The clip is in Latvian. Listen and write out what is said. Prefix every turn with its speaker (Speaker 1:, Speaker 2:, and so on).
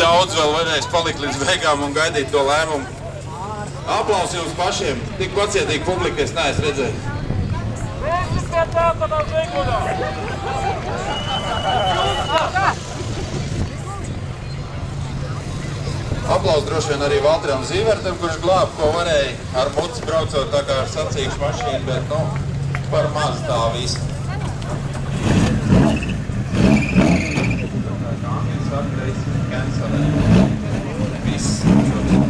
Speaker 1: daudz vēl varēs palikt līdz beigām un gaidīt to lēmumu. Aplausi jums pašiem. Tik pacietīgi publika es neesmu redzējis. Aplaus droši vien arī Valteram Zīvertam, kurš glāb, ko varēja ar muci braucot tā kā ar sacīkšu mašīnu, bet, nu, par maz tā visu. Viss.